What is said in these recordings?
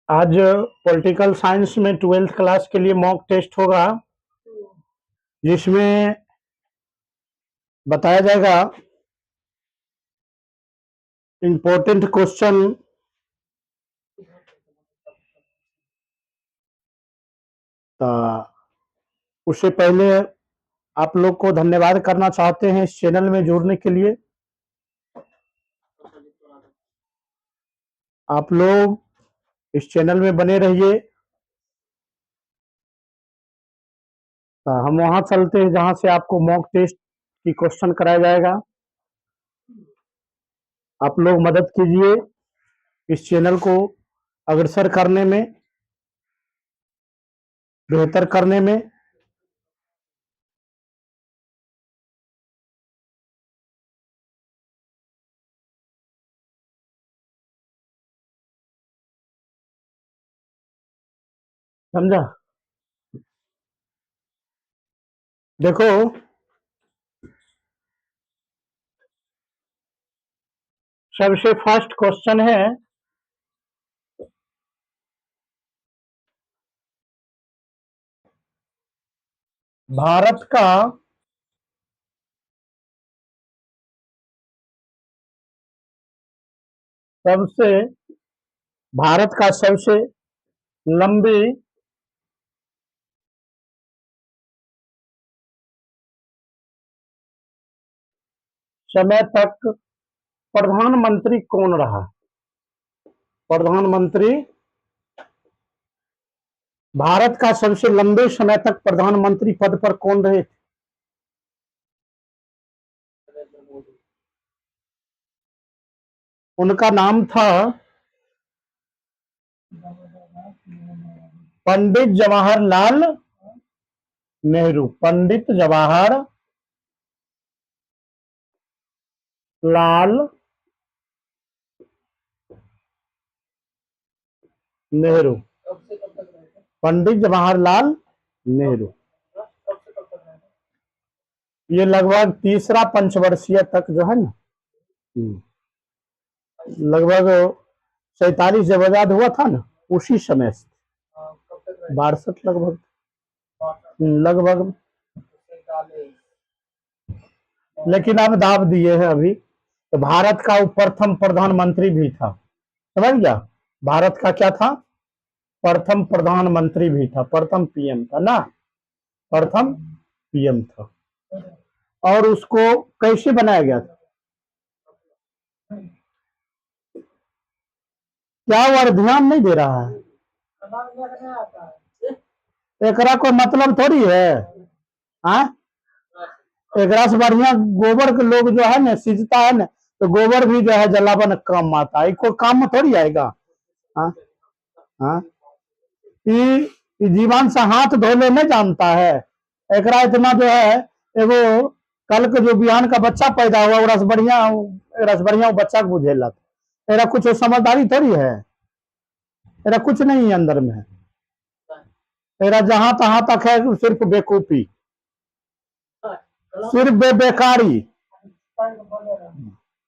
आज political science में 12th class के लिए मॉक टेस्ट होगा, जिसमें बताया जाएगा इम्पोर्टेंट क्वेश्चन। उससे पहले आप लोग को धन्यवाद करना चाहते हैं इस चैनल में जुड़ने के लिए। आप लोग इस चैनल में बने रहिए। हम वहां चलते हैं जहां से आपको मॉक टेस्ट की क्वेश्चन कराया जाएगा। आप लोग मदद कीजिए इस चैनल को अग्रसर करने में, बेहतर करने में। समझा? देखो, सबसे फर्स्ट क्वेश्चन है, भारत का सबसे भारत का सबसे लंबी समय तक प्रधानमंत्री कौन रहा? प्रधानमंत्री, भारत का सबसे लंबे समय तक प्रधानमंत्री पद पर कौन रहे? उनका नाम था पंडित जवाहरलाल नेहरू। पंडित जवाहरलाल नेहरू। पंडित जवाहरलाल नेहरू ये लगभग तीसरा पंचवर्षीय तक जो है ना, लगभग 47 जब आजाद हुआ था ना, उसी समय से 62 लगभग लेकिन अब दाब दिए हैं अभी। तो भारत का वो प्रथम प्रधानमंत्री भी था, समझ गया? भारत का क्या था? प्रथम प्रधानमंत्री भी था, प्रथम पीएम था ना, प्रथम पीएम था। और उसको कैसे बनाया गया था? क्या वो ध्यान नहीं दे रहा है? एकरा कोई मतलब थोड़ी है। एकरा से बढ़िया गोबर के लोग जो है ना सींचता है ना, तो गोबर भी जो है जलावन काम आता है, कोई काम में थोड़ी आएगा। हाँ हाँ, जीवन से हाथ धोले नहीं जानता है। एकरा इतना जो है, एगो कल के जो बिहान का बच्चा पैदा हुआ रस बढ़िया बच्चा को बुझेला, एरा कुछ समझदारी थोड़ी है। एरा कुछ नहीं है अंदर में, एरा जहां तहां तक है सिर्फ बेकूफी, सिर्फ बेकारी,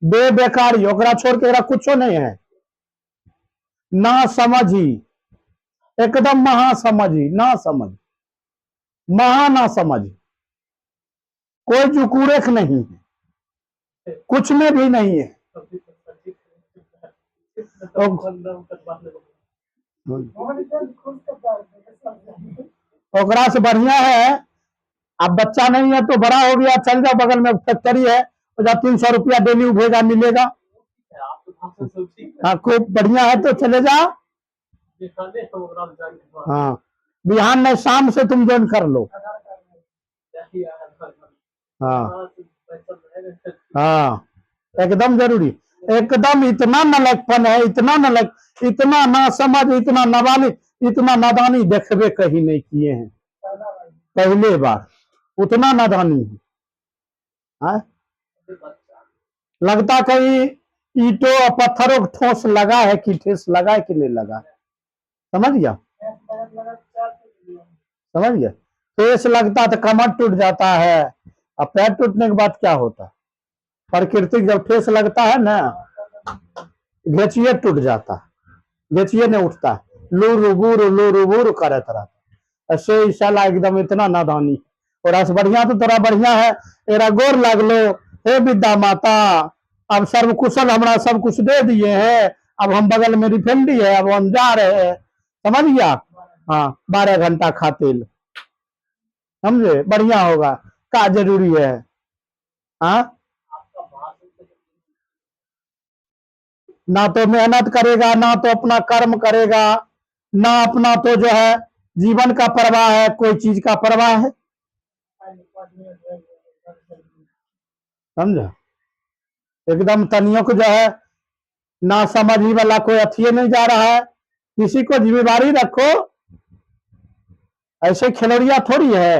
बेकारी। ओकरा छोड़ के एरा कुछो नहीं है। ना समझी, एकदम महासमझी, ना समझ, महा ना समझ, कोई जुकूरेक नहीं है, कुछ में भी नहीं है। ओकरा से बढ़िया है, अब बच्चा नहीं है तो बड़ा हो गया, चल जाओ बगल में फैक्ट्री है, 300 रुपया डेली उभेगा मिलेगा। हाँ, खूब बढ़िया है तो चले जाओ। हाँ, बिहान में शाम से तुम ज्वाइन कर लो। हाँ हाँ, एकदम जरूरी, एकदम। इतना नलकपन है, इतना नलक, इतना ना समझ, इतना नाबालिग, इतना नादानी देखबे कहीं नहीं किए हैं, पहले बार उतना नादानी है। लगता कहीं ईंटों और पत्थरों को ठोस लगा है कि ठेस लगा है कि नहीं लगा, समझ गया? समझ गया? ठेस लगता तो कमर टूट जाता है, और पैर टूटने के बाद क्या होता है? प्रकृति जब ठेस लगता है ना, घेचिए टूट जाता है, घेचिए नहीं उठता है। लूरू बूरू करत रहता। ऐसे ही साला एकदम इतना नादानी। और आज बढ़िया तो तोरा बढ़िया है, एरा गोर लागलो हे विद्या माता, अब सर्व कुशल हमरा सब कुछ दे दिए हैं, अब हम बगल में रिफेंडी है, अब हम जा रहे हैं, समझ गया। हाँ 12 घंटा खातिर, समझे, बढ़िया होगा, क्या जरूरी है। हाँ ना तो मेहनत करेगा, ना तो अपना कर्म करेगा, ना अपना तो जो है जीवन का परवाह है, कोई चीज का परवाह है, समझा। एकदम तनियों को जो है ना समझी वाला कोई अथिये नहीं जा रहा है, किसी को जिम्मेवारी रखो, ऐसे खिलौड़िया थोड़ी है।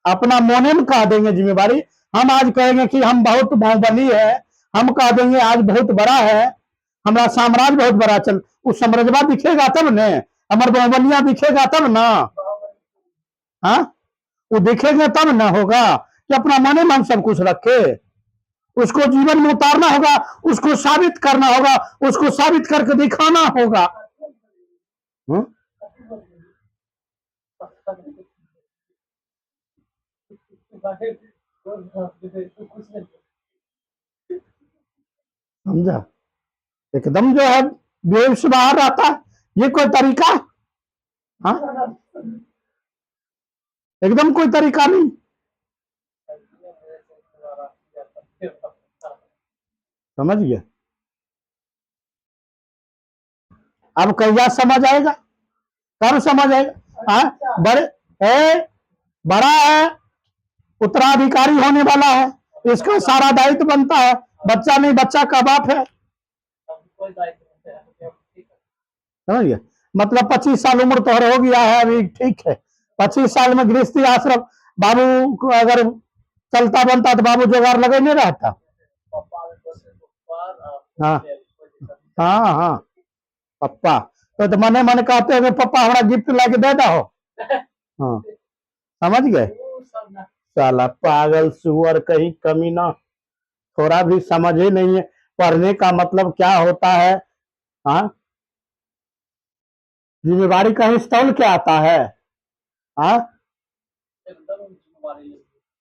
अपना मोने में कह देंगे जिम्मेवारी, हम आज कहेंगे कि हम बहुत बाहुबली है, हम कह देंगे आज बहुत बड़ा है, हमारा साम्राज्य बहुत बड़ा, चल उस साम्राज्य दिखेगा तब ने, हमारे बाहुबलिया दिखेगा तब ना। हाँ वो दिखेंगे तब ना होगा कि अपना मने मन सब कुछ रखे, उसको जीवन में उतारना होगा, उसको साबित करना होगा, उसको साबित करके दिखाना होगा। समझा, एकदम जो है वेब से बाहर आता है, ये कोई तरीका। हाँ एकदम कोई तरीका नहीं, समझ गया। अब कहिया समझ आएगा, कब समझ आएगा। हाँ बड़े ए, बड़ा है, उत्तराधिकारी होने वाला है, इसका सारा दायित्व बनता है, बच्चा नहीं, बच्चा का बाप है, समझ गया। मतलब 25 साल उम्र तो हो गया है अभी, ठीक है, 25 साल में गृहस्थी आश्रम, बाबू को अगर चलता बनता तो बाबू जुगाड़ लगे नहीं रहता। हाँ हाँ हाँ पप्पा तो मने मने कहते हैं पप्पा हमारा गिफ्ट लाके दे दो। हाँ समझ गए, साला पागल सुअर कहीं कमी ना, थोड़ा भी समझ ही नहीं है पढ़ने का मतलब क्या होता है। हाँ जिम्मेवारी कहीं तौल के आता है। हाँ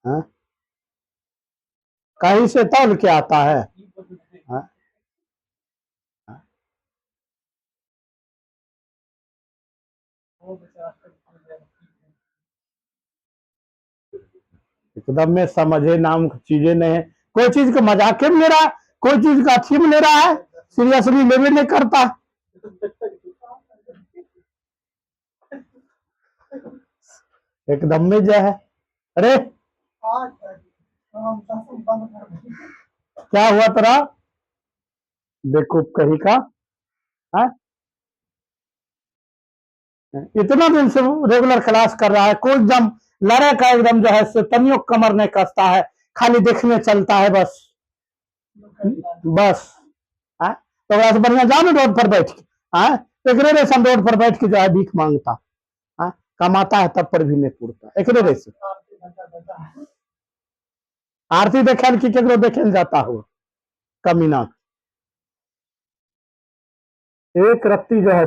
हाँ कहीं से तौल के आता है। हाँ? एकदम में समझे नाम चीजें नहीं है, कोई चीज को मजाक में ले रहा है, कोई चीज का अच्छी में ले रहा है, सीरियसली लेवे नहीं करता, एकदम में जो है। अरे क्या हुआ तेरा, बेवकूफ कहीं का। है इतना दिन से रेगुलर क्लास कर रहा है, कोई एकदम लड़े का एकदम जो है तनियों कमर नहीं कसता है, खाली देखने चलता है बस, बस। है तो वैसे बढ़िया जाओ रोड पर बैठ के, है एक रेशन रोड पर बैठ के जो है भीख मांगता है, कमाता है तब पर भी नहीं पूरता, एक रेशन आरती देखे कि केकरो देखे जाता हो कमीना, एक रत्ती जो है।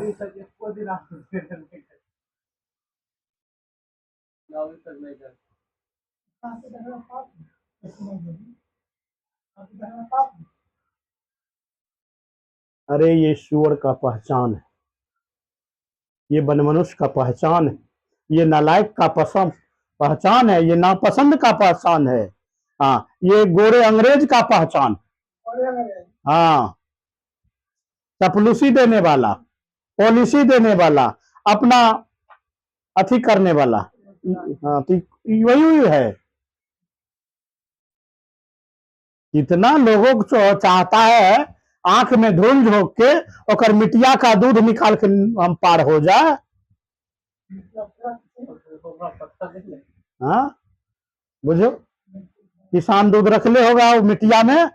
अरे ये सुअर का पहचान है, ये बनमनुष्य का पहचान है, ये नालायक का पसंद पहचान है, ये नापसंद का पहचान है। हाँ ये गोरे अंग्रेज का पहचान। हाँ चपलूसी देने वाला, पॉलिसी देने वाला, अपना अथी करने वाला। हाँ तो वही है, कितना लोगों को चाहता है आंख में धूल झोंक के और मिटिया का दूध निकाल के हम पार हो जाए। हाँ बुझो, किसान दूध रख ले होगा वो मिटिया में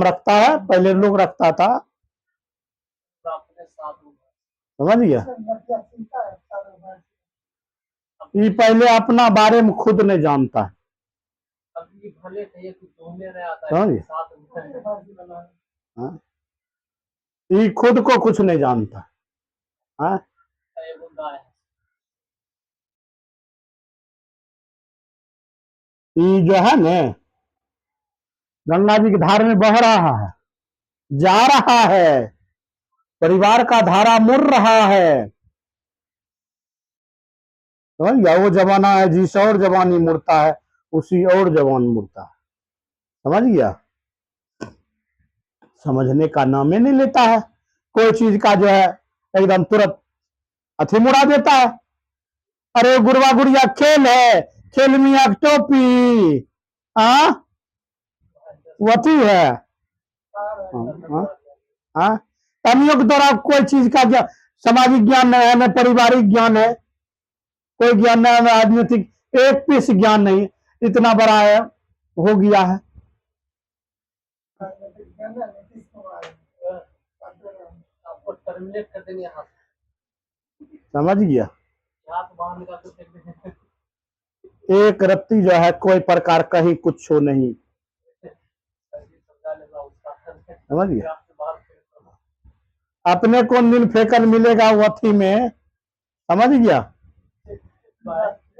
रखता है, पहले लोग रखता था, समझ गया। ये पहले अपना बारे में खुद नहीं जानता है, समझ गया। हाँ? ये खुद को कुछ नहीं जानता। हाँ, ये जो है ना गंगा जी की धार में बह रहा है, जा रहा है, परिवार का धारा मुड़ रहा है। समझ गया? वो जमाना है जिस और जवानी मुड़ता है, उसी और जवान मुड़ता है। समझ गया? समझने का नाम ही नहीं लेता है। कोई चीज का जो है एकदम तुरंत अथी मुड़ा देता है। अरे गुरवा गुड़िया खेल है, खेल मिया की टोपी। हाँ, वही है। हाँ, हाँ। तमियों के द्वारा कोई चीज का ज्ञान, सामाजिक ज्ञान नहीं है, न पारिवारिक ज्ञान है, कोई ज्ञान नहीं है, राजनीतिक एक पीस ज्ञान नहीं। इतना बड़ा है, हो गया है। समझ गया? एक रत्ती जो है कोई प्रकार कहीं कुछ हो नहीं। समझ गया? अपने कौन दिन फेकन मिलेगा वथी में। समझ गया?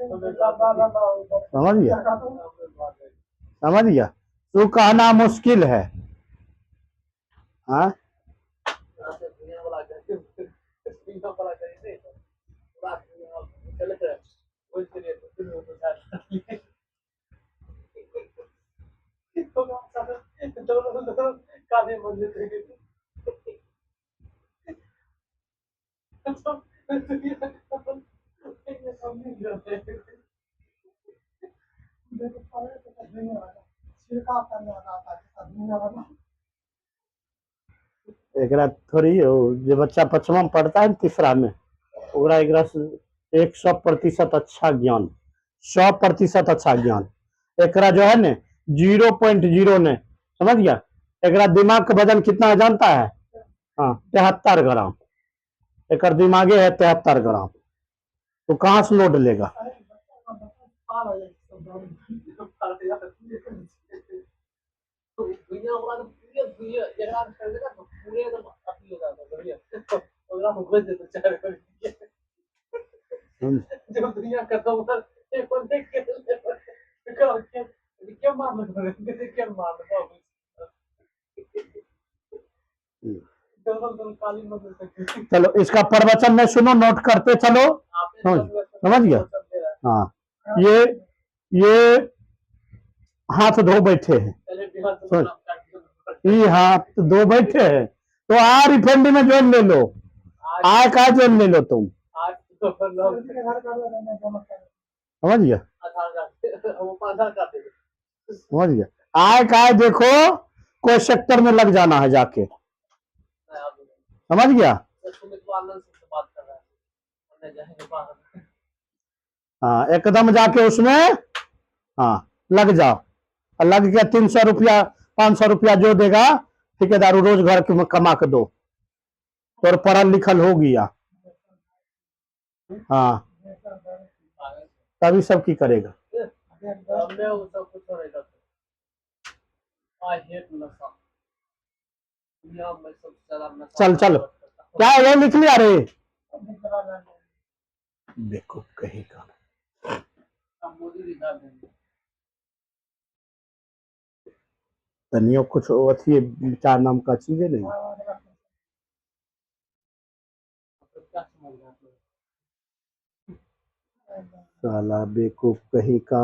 समझ गया? समझ गया? तू कहना मुश्किल है। हाँ, एकरा थोड़ी हो, जो बच्चा पचमा में पढ़ता है तीसरा में, ओकरा एकरा से 100% अच्छा ज्ञान, 100% अच्छा ज्ञान। एकरा जो है ने 0.0 ने। समझ गया? एकरा दिमाग का वजन कितना है जानता है? हाँ, 73 ग्राम। एक दिमागे है 73 ग्राम। तो कहाँ से लोड लेगा? चलो इसका प्रवचन में सुनो, नोट करते चलो। समझ गया? हाँ, ये हाथ धो बैठे हैं, ये हाथ धो बैठे हैं, तो आ रिफंडी में ज्वाइन ले लो। आय का ज्वाइन ले लो तुम। समझ गया? समझ गया? आय का देखो, कोई सेक्टर में लग जाना है जाके। समझ गया? हाँ, एकदम जाके उसमें हाँ लग जाओ। और लग गया 300 रुपया 500 रुपया जो देगा ठेकेदार रोज घर के कमा के दो, तो पढ़ा लिखल हो गया। हाँ, तभी सब की करेगा। चल चल, क्या है ये लिख लिया रे? देखो कहेगा तनियो कुछ अथी चार नाम का चीज है नहीं। साला बेकूफ कहीं का।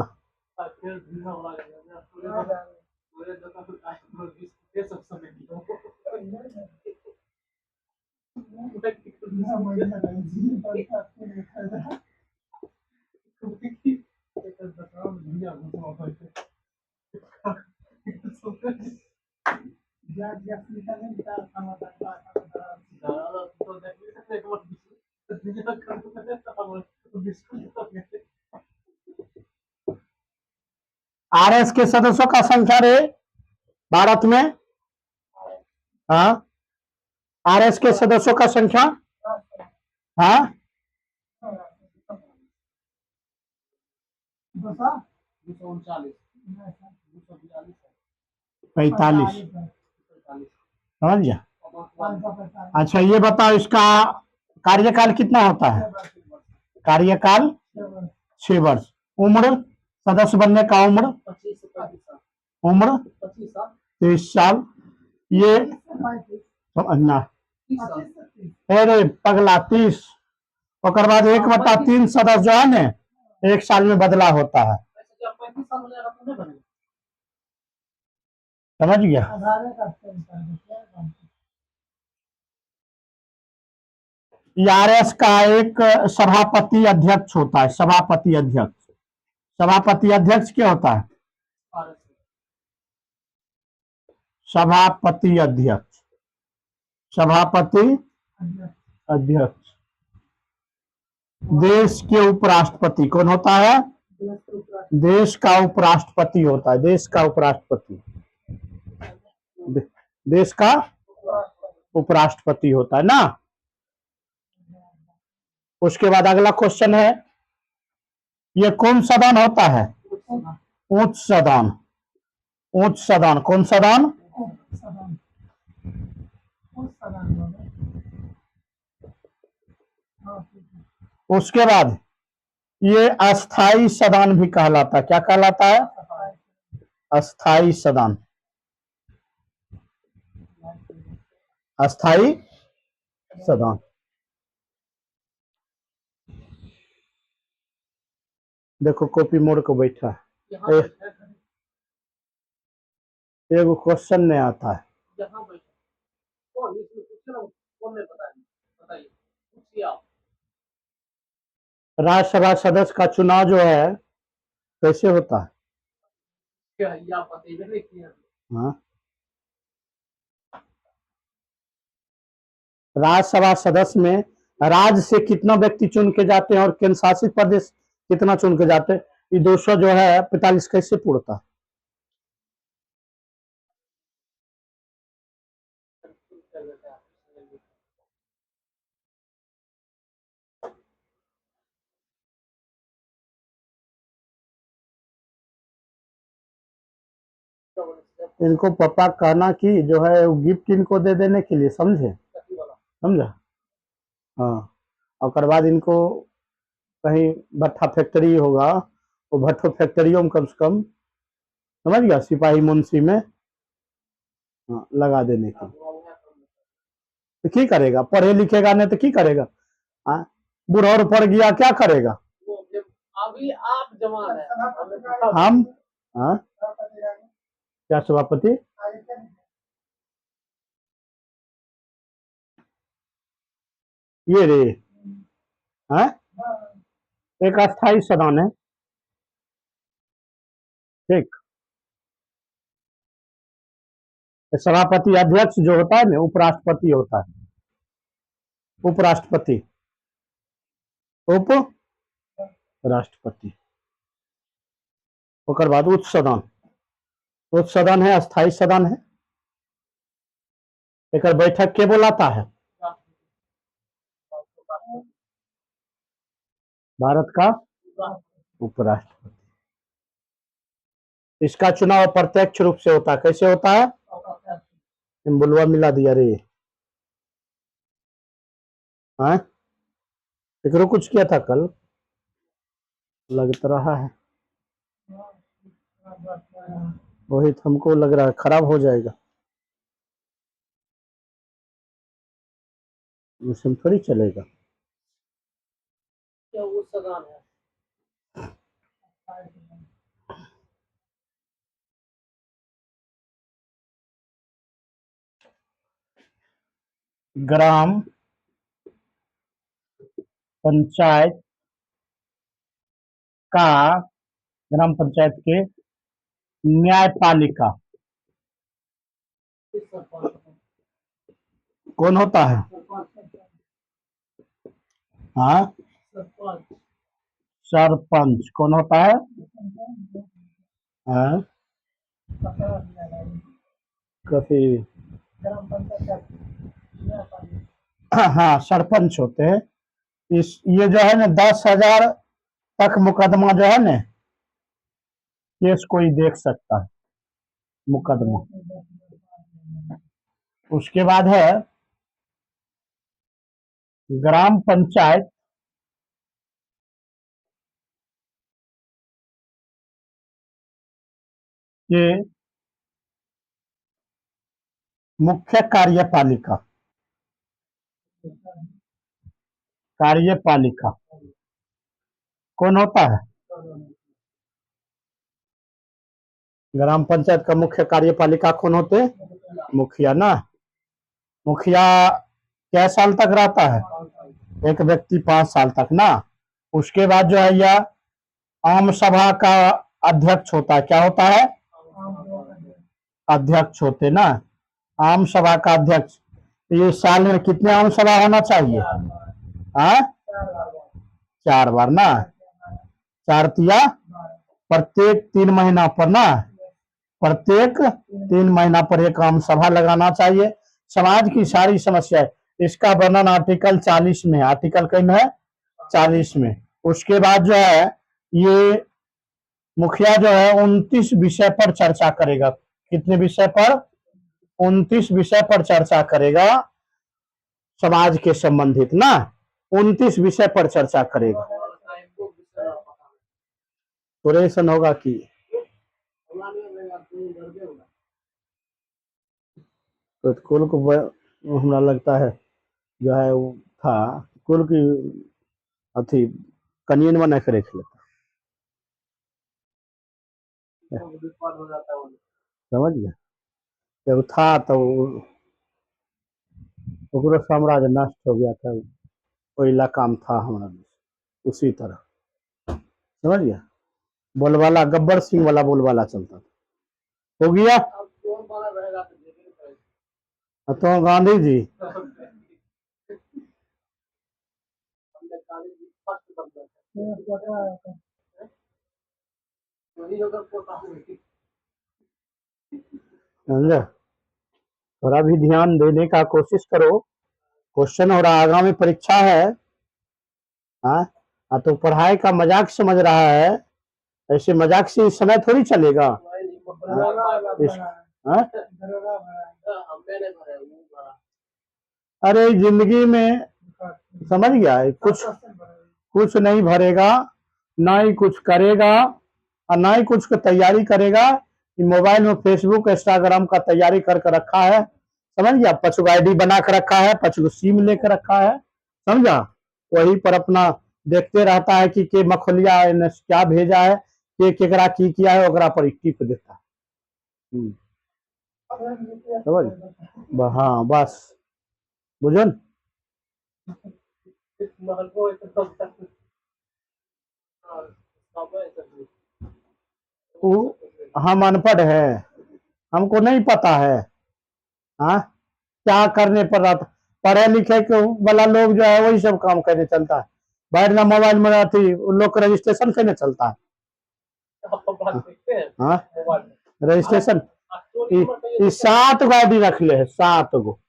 आरएस के सदस्यों का संख्या रे भारत में। हाँ, आरएस के सदस्यों का संख्या। हाँ, 45। समझ गया? अच्छा ये बताओ, इसका कार्यकाल कितना होता है? कार्यकाल 6 वर्ष। उम्र सदस्य बनने का उम्र? उम्र 30 साल। ये समझना, अरे पगला 30। और बाद 1/3 सदस्य जो है ना 1 साल में बदला होता है। समझ गया? आरएस का एक सभापति अध्यक्ष होता है। सभापति अध्यक्ष, सभापति अध्यक्ष क्या होता है? सभापति अध्यक्ष, सभापति अध्यक्ष। देश के उपराष्ट्रपति कौन होता है? देश का उपराष्ट्रपति होता है। देश का उपराष्ट्रपति, देश का उपराष्ट्रपति होता है ना। उसके बाद अगला क्वेश्चन है, ये कौन सदन होता है? उच्च सदन। उच्च सदन, कौन सदन? उसके बाद ये अस्थाई सदन भी कहलाता है। क्या कहलाता है? अस्थाई सदन। अस्थाई सदन। देखो कॉपी मोड़ को बैठा है। एगो क्वेश्चन नहीं आता है। राज्यसभा सदस्य का चुनाव जो है कैसे होता है? हाँ, राज्यसभा सदस्य में राज्य से कितना व्यक्ति चुन के जाते हैं और केंद्र शासित प्रदेश कितना चुन के जाते हैं? ये 200 जो है 45 कैसे पूर्ता है? इनको पापा कहना कि जो है गिफ्ट इनको दे देने के लिए, समझे? समझा? हाँ, और बाद इनको कहीं भट्ठा फैक्ट्री होगा, वो भट्ठो फैक्ट्रियों में कम से कम, समझ गया, सिपाही मुंशी में हाँ, लगा देने की। तो की करेगा? पढ़े लिखेगा नहीं तो की करेगा? हाँ, बूढ़ा और पढ़ गया क्या करेगा? अभी आप जवान है। हम हाँ, क्या सभापति? ये रे हाँ, एक अस्थाई सदन है। ठीक, सभापति अध्यक्ष जो होता है ना उपराष्ट्रपति होता है। उपराष्ट्रपति, उप राष्ट्रपति। ओकर बाद उच्च सदन। उच्च सदन है, अस्थाई सदन है। एक बैठक के बुलाता है? भारत का उपराष्ट्रपति। इसका चुनाव प्रत्यक्ष रूप से होता है। कैसे होता है? बुलवा मिला दिया रे। हाँ, एकरो कुछ किया था कल, लगता रहा है। वही तो हमको लग रहा है खराब हो जाएगा, मौसम थोड़ी चलेगा। क्या वो सदन है? ग्राम पंचायत का, ग्राम पंचायत के न्यायपालिका कौन होता है? हाँ, सरपंच कौन होता है? हाँ, कभी हाँ सरपंच होते हैं। इस ये जो है ना 10,000 तक मुकदमा जो है ना, केस कोई देख सकता है मुकदमा। उसके बाद है ग्राम पंचायत के मुख्य कार्यपालिका कार्यपालिका कौन होता है? ग्राम पंचायत का मुख्य कार्यपालिका कौन होते? मुखिया ना। मुखिया क्या साल तक रहता है? एक व्यक्ति 5 साल तक ना। उसके बाद जो है यह आम सभा का अध्यक्ष होता है। क्या होता है? अध्यक्ष होते ना। आम सभा का अध्यक्ष। ये साल में कितने आम सभा होना चाहिए? हाँ, 4 बार ना। 4 तिया प्रत्येक 3 महीना पर ना। प्रत्येक 3 महीना पर एक आम सभा लगाना चाहिए। समाज की सारी समस्याएं, इसका वर्णन आर्टिकल 40 में। आर्टिकल कई में है? 40 में। उसके बाद जो है ये मुखिया जो है 29 विषय पर चर्चा करेगा। कितने विषय पर? 29 विषय पर चर्चा करेगा। समाज के संबंधित ना 29 विषय पर चर्चा करेगा। सुरेशन होगा कि तो कुल को हमरा लगता है जो है वो था कुल की अथी कनियन बना के रख लेता। समझ गया? जब था तो ओकरो साम्राज्य नष्ट हो गया था। कोई इलाका में था हमारा उसी तरह। समझ गया? बोलबाला गब्बर सिंह वाला बोलबाला चलता था। हो गया? तो गांधी जी समझे? थोड़ा भी ध्यान देने का कोशिश करो। क्वेश्चन हो रहा, आगामी परीक्षा है। हाँ, तो पढ़ाई का मजाक समझ रहा है। ऐसे मजाक से इस समय थोड़ी चलेगा। हाँ? अरे जिंदगी में समझ गया है, कुछ नहीं भरेगा, ना ही कुछ करेगा और ना ही कुछ की तैयारी करेगा। मोबाइल में फेसबुक इंस्टाग्राम का तैयारी करके रखा है। समझ गया? 5 आईडी बना कर रखा है, 5 सिम लेकर रखा है। समझा? वही पर अपना देखते रहता है कि के मखलिया ने क्या भेजा है, के केकरा की किया है, ओकरा पर टिप देता है। समझ? हाँ बस बुझन। हम अनपढ़ है, हमको नहीं पता है। हाँ, क्या करने पर रहता। पढ़े लिखे के वाला लोग जो है वही सब काम करने चलता है। बैठ ना मोबाइल में रहती लोग का रजिस्ट्रेशन करने चलता है। हाँ, रजिस्ट्रेशन 7 गो आईडी रख ले है। 7 गो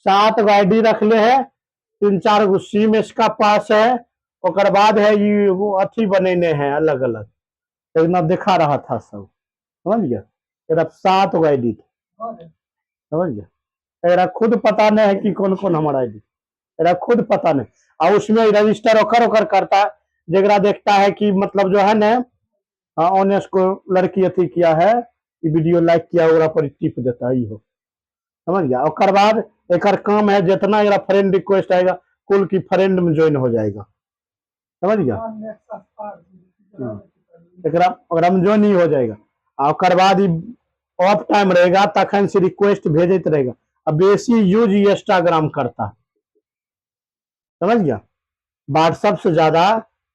7 गो आईडी रख ले है। 3-4 गो सिम इसका पास है। ओकर बाद है ये वो अथी बनेने हैं अलग अलग। एक दिखा रहा था सब। समझ गया? तेरा 7 गो आईडी था। समझ गया? तेरा खुद पता नहीं है कि कौन कौन हमारा आईडी। तेरा खुद पता नहीं। और उसमें रजिस्टर ओकर ओकर करता है। जगरा देखता है कि मतलब जो है ना ऑनेस्ट को लड़की अथी किया है, वीडियो लाइक किया ओकरा पर टिप देता है। हो समझ गया? ओकर बाद एक काम है, जितना एरा फ्रेंड रिक्वेस्ट आएगा कुल की फ्रेंड में ज्वाइन हो जाएगा। समझ गया? एकरा में ज्वाइन ही हो जाएगा। ओकर बाद ऑफ टाइम रहेगा तखन से रिक्वेस्ट भेजत रहेगा। अब बेसी यूज इंस्टाग्राम करता है। समझ गया? व्हाट्सएप से ज्यादा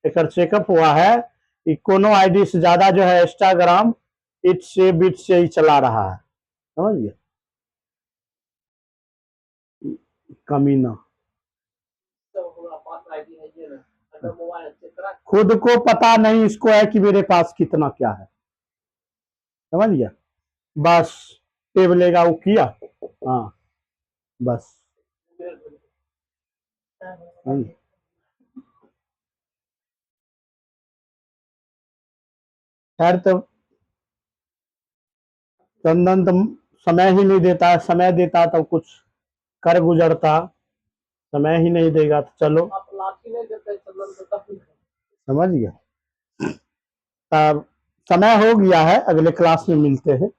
एक चेकअप हुआ है कि कोनो आईडी से ज्यादा जो है इंस्टाग्राम इट से बिट से ही चला रहा है। समझ गया? कमीना खुद को पता नहीं इसको है कि मेरे पास कितना क्या है। समझ गया? बस टेब लेगा वो किया। हाँ बस। खैर तो चंदन तो समय ही नहीं देता है। समय देता तो कुछ कर गुजरता। समय ही नहीं देगा तो चलो, आप लाठी नहीं देते चलन तो तब समझ गए। तब समय हो गया है, अगले क्लास में मिलते हैं।